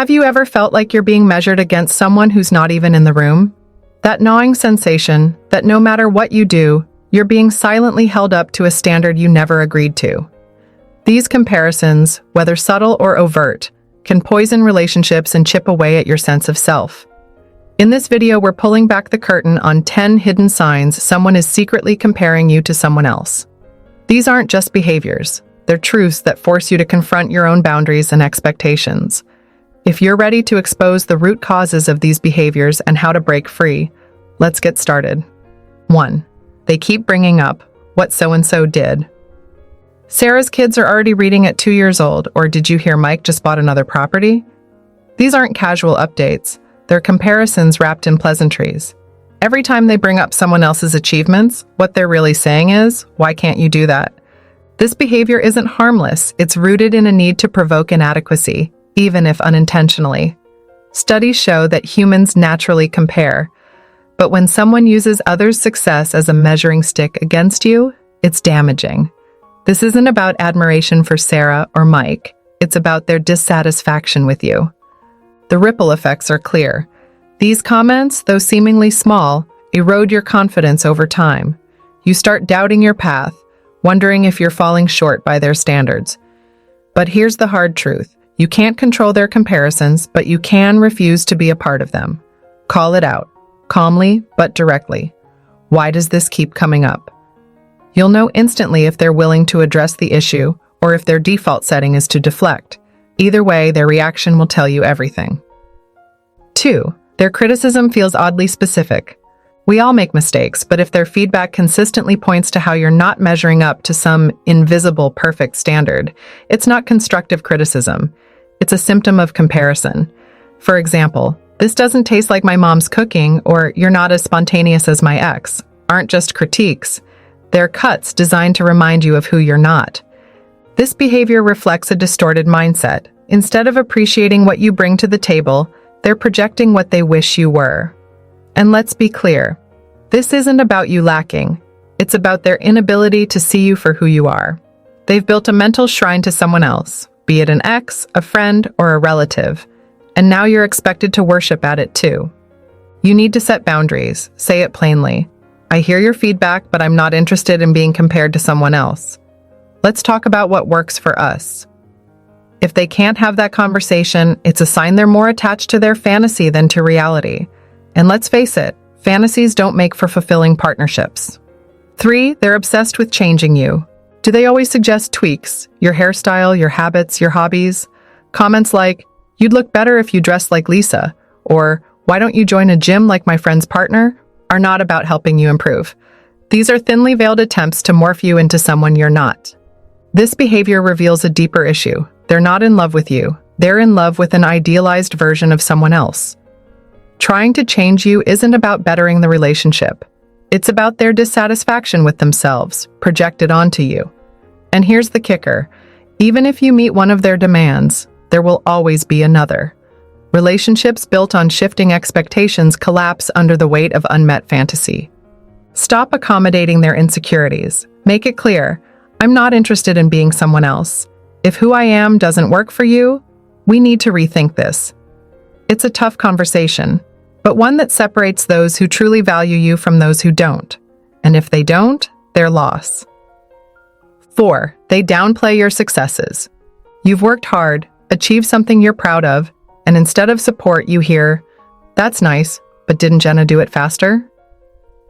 Have you ever felt like you're being measured against someone who's not even in the room? That gnawing sensation that no matter what you do, you're being silently held up to a standard you never agreed to. These comparisons, whether subtle or overt, can poison relationships and chip away at your sense of self. In this video, we're pulling back the curtain on 10 hidden signs someone is secretly comparing you to someone else. These aren't just behaviors, they're truths that force you to confront your own boundaries and expectations. If you're ready to expose the root causes of these behaviors and how to break free, let's get started. 1. They keep bringing up what so-and-so did. Sarah's kids are already reading at 2 years old, or did you hear Mike just bought another property? These aren't casual updates, they're comparisons wrapped in pleasantries. Every time they bring up someone else's achievements, what they're really saying is, why can't you do that? This behavior isn't harmless, it's rooted in a need to provoke inadequacy, even if unintentionally. Studies show that humans naturally compare, but when someone uses others' success as a measuring stick against you, it's damaging. This isn't about admiration for Sarah or Mike, it's about their dissatisfaction with you. The ripple effects are clear. These comments, though seemingly small, erode your confidence over time. You start doubting your path, wondering if you're falling short by their standards. But here's the hard truth. You can't control their comparisons, but you can refuse to be a part of them. Call it out, calmly but directly. Why does this keep coming up? You'll know instantly if they're willing to address the issue or if their default setting is to deflect. Either way, their reaction will tell you everything. 2. Their criticism feels oddly specific. We all make mistakes, but if their feedback consistently points to how you're not measuring up to some invisible perfect standard, it's not constructive criticism. It's a symptom of comparison. For example, this doesn't taste like my mom's cooking, or you're not as spontaneous as my ex, aren't just critiques. They're cuts designed to remind you of who you're not. This behavior reflects a distorted mindset. Instead of appreciating what you bring to the table, they're projecting what they wish you were. And let's be clear, this isn't about you lacking. It's about their inability to see you for who you are. They've built a mental shrine to someone else, be it an ex, a friend, or a relative, and now you're expected to worship at it too. You need to set boundaries, say it plainly. I hear your feedback, but I'm not interested in being compared to someone else. Let's talk about what works for us. If they can't have that conversation, it's a sign they're more attached to their fantasy than to reality. And let's face it, fantasies don't make for fulfilling partnerships. 3. They're obsessed with changing you. Do they always suggest tweaks, your hairstyle, your habits, your hobbies? Comments like, you'd look better if you dressed like Lisa, or why don't you join a gym like my friend's partner, are not about helping you improve. These are thinly veiled attempts to morph you into someone you're not. This behavior reveals a deeper issue. They're not in love with you. They're in love with an idealized version of someone else. Trying to change you isn't about bettering the relationship. It's about their dissatisfaction with themselves, projected onto you. And here's the kicker. Even if you meet one of their demands, there will always be another. Relationships built on shifting expectations collapse under the weight of unmet fantasy. Stop accommodating their insecurities. Make it clear, I'm not interested in being someone else. If who I am doesn't work for you, we need to rethink this. It's a tough conversation, but one that separates those who truly value you from those who don't. And if they don't, they're loss. 4. They downplay your successes. You've worked hard, achieved something you're proud of, and instead of support, you hear, that's nice, but didn't Jenna do it faster?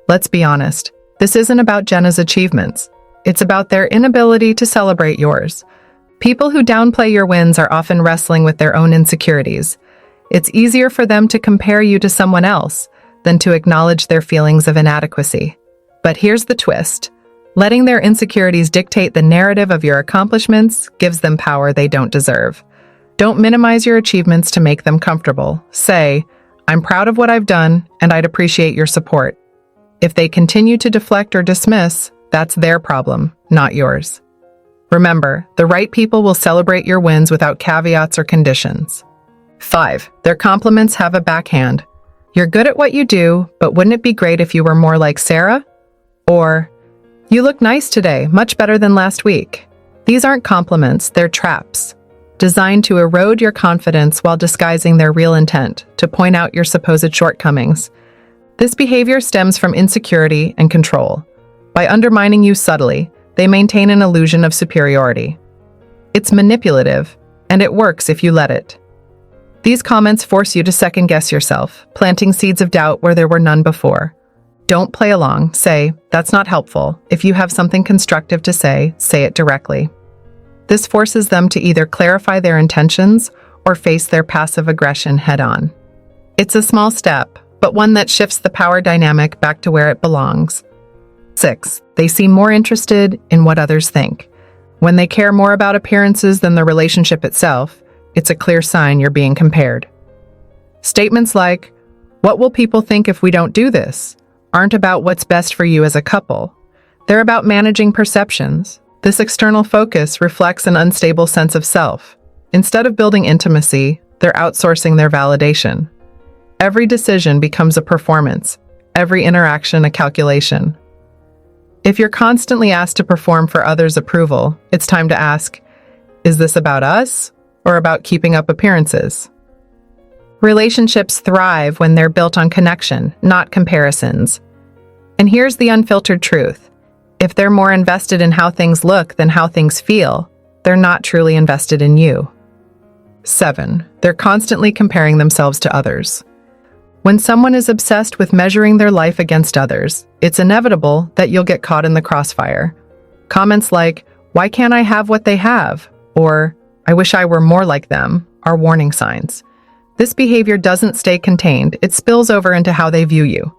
Let's be honest, this isn't about Jenna's achievements. It's about their inability to celebrate yours. People who downplay your wins are often wrestling with their own insecurities. It's easier for them to compare you to someone else than to acknowledge their feelings of inadequacy. But here's the twist. Letting their insecurities dictate the narrative of your accomplishments gives them power they don't deserve. Don't minimize your achievements to make them comfortable. Say, I'm proud of what I've done, and I'd appreciate your support. If they continue to deflect or dismiss, that's their problem, not yours. Remember, the right people will celebrate your wins without caveats or conditions. 5. Their compliments have a backhand. You're good at what you do, but wouldn't it be great if you were more like Sarah? Or, you look nice today, much better than last week. These aren't compliments, they're traps. designed to erode your confidence while disguising their real intent, to point out your supposed shortcomings. This behavior stems from insecurity and control. By undermining you subtly, they maintain an illusion of superiority. It's manipulative, and it works if you let it. These comments force you to second-guess yourself, planting seeds of doubt where there were none before. Don't play along. Say, "That's not helpful." If you have something constructive to say it directly. This forces them to either clarify their intentions or face their passive aggression head-on. It's a small step, but one that shifts the power dynamic back to where it belongs. 6. They seem more interested in what others think. When they care more about appearances than the relationship itself, it's a clear sign you're being compared. Statements like, "What will people think if we don't do this?" aren't about what's best for you as a couple. They're about managing perceptions. This external focus reflects an unstable sense of self. Instead of building intimacy, they're outsourcing their validation. Every decision becomes a performance, every interaction a calculation. If you're constantly asked to perform for others' approval, it's time to ask, is this about us or about keeping up appearances? Relationships thrive when they're built on connection, not comparisons. And here's the unfiltered truth. If they're more invested in how things look than how things feel, they're not truly invested in you. 7. They're constantly comparing themselves to others. When someone is obsessed with measuring their life against others, it's inevitable that you'll get caught in the crossfire. Comments like, "Why can't I have what they have?" or "I wish I were more like them," are warning signs. This behavior doesn't stay contained, it spills over into how they view you.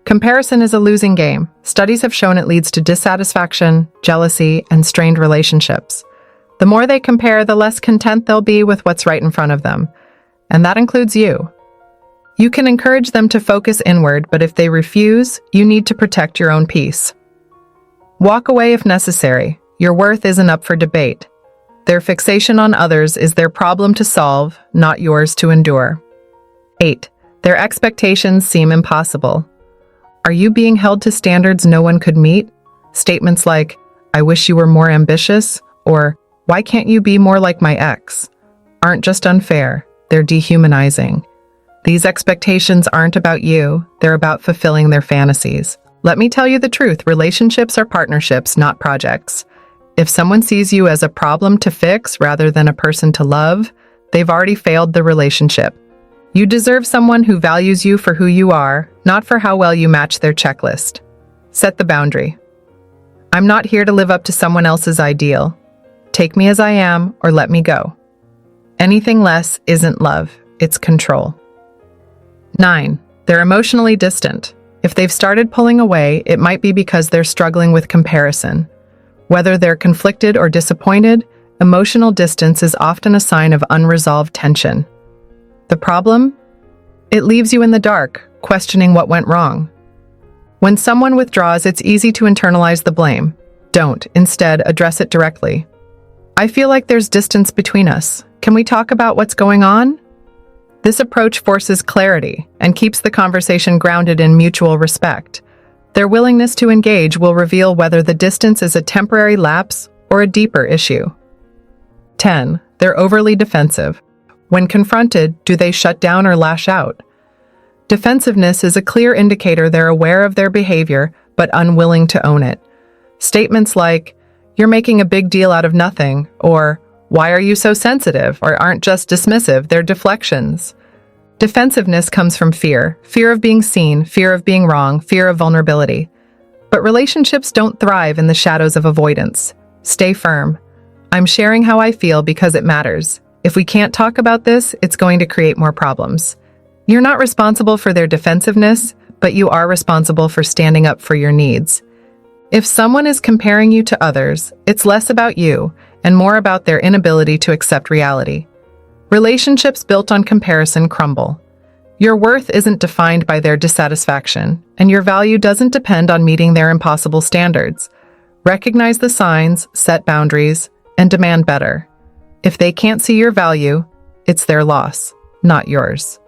Comparison is a losing game. Studies have shown it leads to dissatisfaction, jealousy, and strained relationships. The more they compare, the less content they'll be with what's right in front of them. And that includes you. You can encourage them to focus inward, but if they refuse, you need to protect your own peace. Walk away if necessary. Your worth isn't up for debate. Their fixation on others is their problem to solve, not yours to endure. 8. Their expectations seem impossible. Are you being held to standards no one could meet? Statements like, "I wish you were more ambitious," or "Why can't you be more like my ex?" aren't just unfair, they're dehumanizing. These expectations aren't about you, they're about fulfilling their fantasies. Let me tell you the truth, relationships are partnerships, not projects. If someone sees you as a problem to fix rather than a person to love, they've already failed the relationship. You deserve someone who values you for who you are, not for how well you match their checklist. Set the boundary. I'm not here to live up to someone else's ideal. Take me as I am or let me go. Anything less isn't love, it's control. 9. They're emotionally distant. If they've started pulling away, it might be because they're struggling with comparison. Whether they're conflicted or disappointed, emotional distance is often a sign of unresolved tension. The problem? It leaves you in the dark, questioning what went wrong. When someone withdraws, it's easy to internalize the blame. Don't. Instead, address it directly. "I feel like there's distance between us. Can we talk about what's going on?" This approach forces clarity and keeps the conversation grounded in mutual respect. Their willingness to engage will reveal whether the distance is a temporary lapse or a deeper issue. 10. They're overly defensive. When confronted, do they shut down or lash out? Defensiveness is a clear indicator they're aware of their behavior but unwilling to own it. Statements like, "You're making a big deal out of nothing," or "Why are you so sensitive?" or aren't just dismissive, they're deflections. Defensiveness comes from fear of being seen, fear of being wrong, fear of vulnerability. But relationships don't thrive in the shadows of avoidance. Stay firm. I'm sharing how I feel because it matters. If we can't talk about this, it's going to create more problems. You're not responsible for their defensiveness, but you are responsible for standing up for your needs. If someone is comparing you to others, it's less about you and more about their inability to accept reality. Relationships built on comparison crumble. Your worth isn't defined by their dissatisfaction, and your value doesn't depend on meeting their impossible standards. Recognize the signs, set boundaries, and demand better. If they can't see your value, it's their loss, not yours.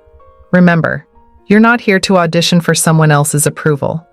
Remember, you're not here to audition for someone else's approval.